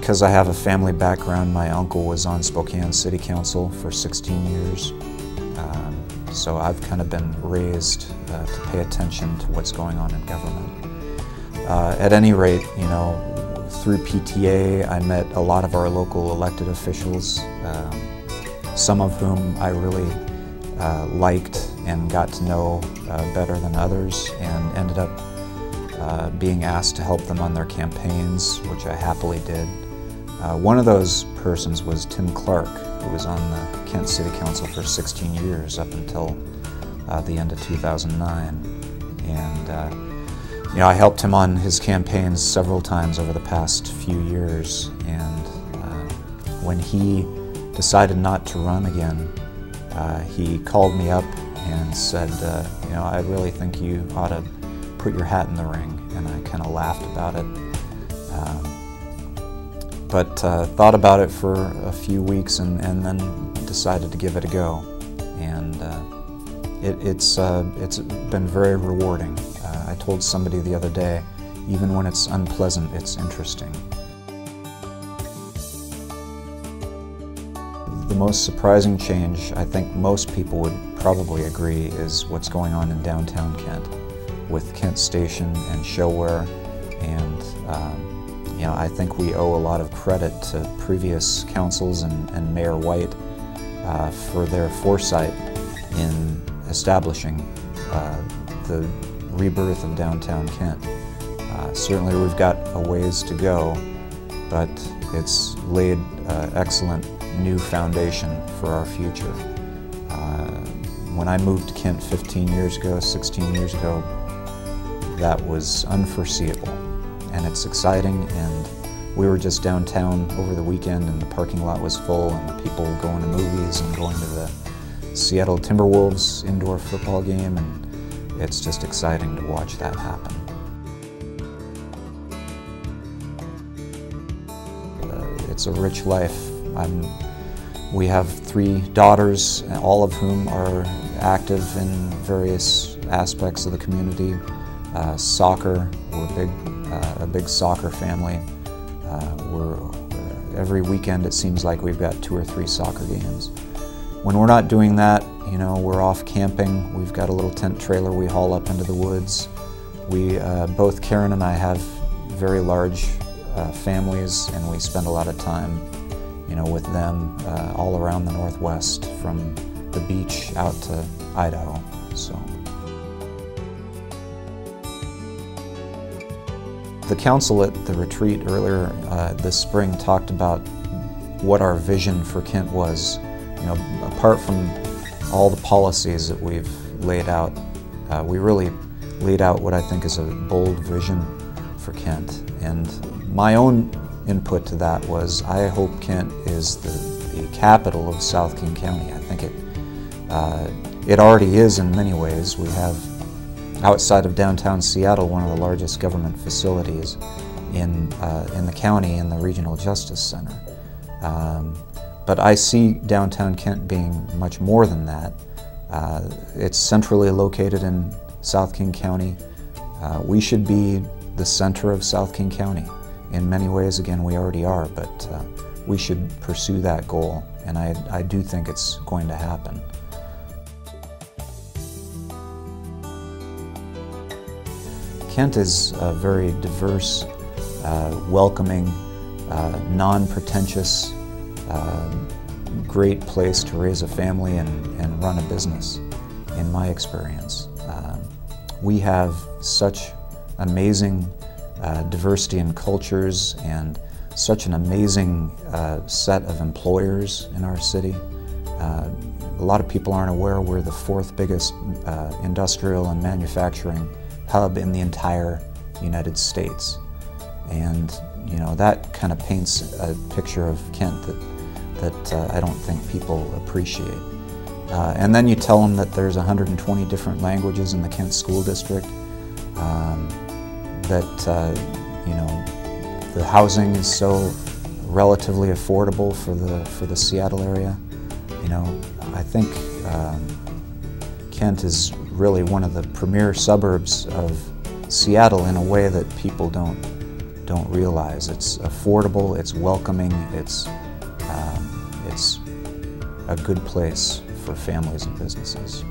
Because I have a family background, my uncle was on Spokane City Council for 16 years. So I've kind of been raised to pay attention to what's going on in government. At any rate, you know, through PTA I met a lot of our local elected officials, some of whom I really liked and got to know better than others, and ended up being asked to help them on their campaigns, which I happily did. One of those persons was Tim Clark, who was on the Kent City Council for 16 years up until the end of 2009. And you know, I helped him on his campaigns several times over the past few years, and when he decided not to run again, he called me up and said, you know, I really think you ought to put your hat in the ring, and I kind of laughed about it. But thought about it for a few weeks and then decided to give it a go. And it's been very rewarding. I told somebody the other day, even when it's unpleasant, it's interesting. The most surprising change, I think most people would probably agree, is what's going on in downtown Kent with Kent Station and Showware. And you know, I think we owe a lot of credit to previous councils and Mayor White for their foresight in establishing the rebirth of downtown Kent. Certainly we've got a ways to go, but it's laid excellent new foundation for our future. When I moved to Kent 15 years ago, 16 years ago, that was unforeseeable. And it's exciting, and we were just downtown over the weekend and the parking lot was full, and people going to movies and going to the Seattle Timberwolves indoor football game, and it's just exciting to watch that happen. It's a rich life. We have 3 daughters, all of whom are active in various aspects of the community. Soccer, we're a big soccer family. Every weekend it seems like we've got 2 or 3 soccer games. When we're not doing that, you know, we're off camping. We've got a little tent trailer we haul up into the woods. Both Karen and I have very large families, and we spend a lot of time, you know, with them all around the Northwest, from the beach out to Idaho. So. The council at the retreat earlier this spring talked about what our vision for Kent was. You know, apart from all the policies that we've laid out, we really laid out what I think is a bold vision for Kent. And my own input to that was, I hope Kent is the capital of South King County. I think it already is in many ways. We have, outside of downtown Seattle, one of the largest government facilities in the county, in the Regional Justice Center. But I see downtown Kent being much more than that. It's centrally located in South King County. We should be the center of South King County. In many ways, again, we already are, but we should pursue that goal, and I do think it's going to happen. Kent is a very diverse, welcoming, non-pretentious, great place to raise a family and run a business, in my experience. We have such amazing diversity in cultures and such an amazing set of employers in our city. A lot of people aren't aware we're the 4th biggest industrial and manufacturing hub in the entire United States. And you know, that kind of paints a picture of Kent that I don't think people appreciate. And then you tell them that there's 120 different languages in the Kent School District, that you know, the housing is so relatively affordable for the Seattle area. You know, I think Kent is really one of the premier suburbs of Seattle in a way that people don't don't realize. It's affordable, it's welcoming, it's a good place for families and businesses.